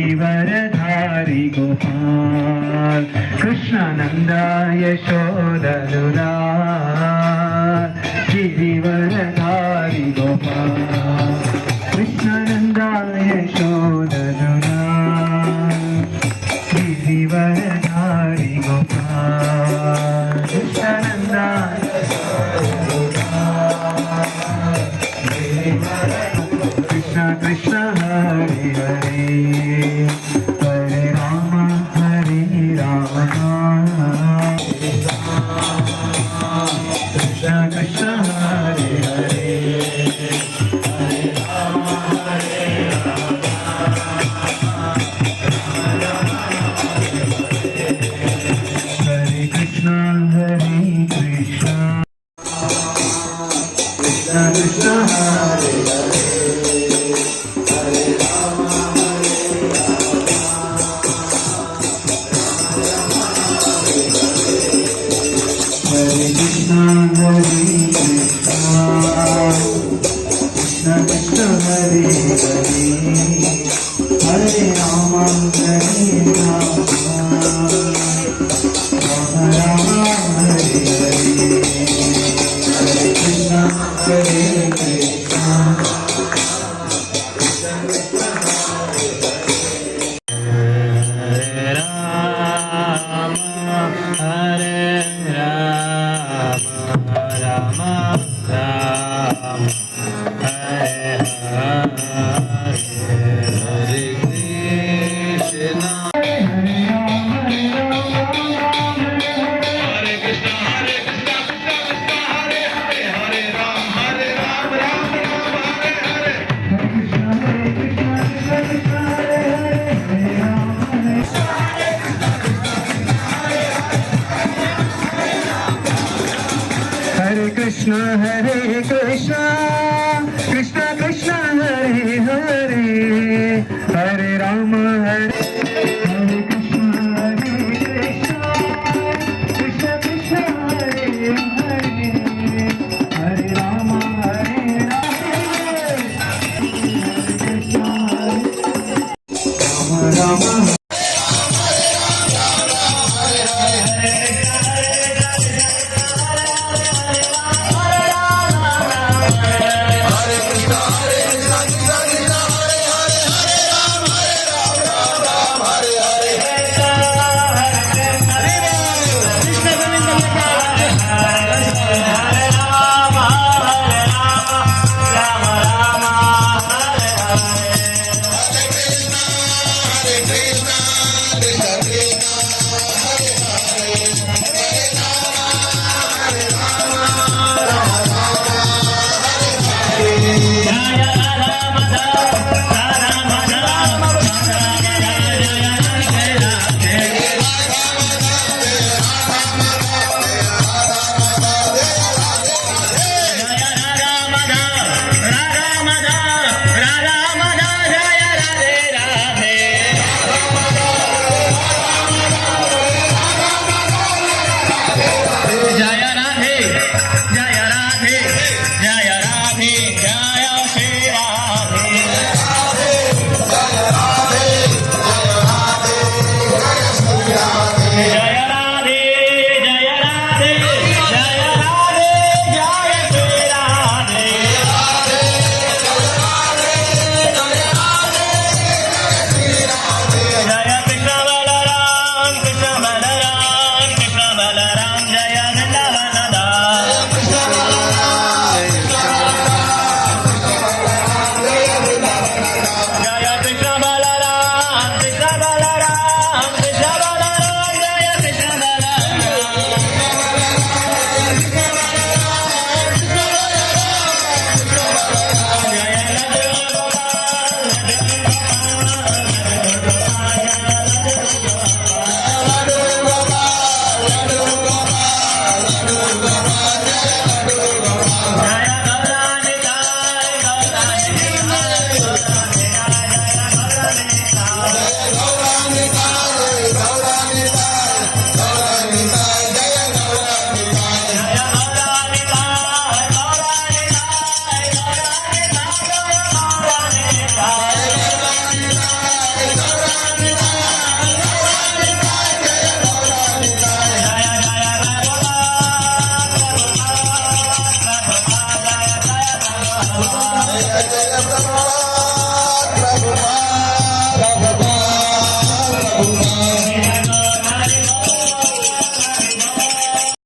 Girivardhari Gopal कृष्णानंदा यशोदनुरा Girivardhari Gopal कृष्णानंदा यशोदनुरा Girivardhari Gopal कृष्णानंदा Krishna Krishna Hare Hare Hare Ram Krishna Krishna Hare Hare Hare Ram Hare Krishna Hare Krishna Krishna Krishna Hare Hare Hare Krishna, Hare Krishna, Krishna Krishna, Hare Hare, Hare Rama, Hare Rama, Rama Rama, Hare Hare, Hare Krishna, Hare Krishna, Krishna Krishna, Hare Rama, Hare Rama, Hare Hare Krishna. Hare Krishna, Hare Krishna,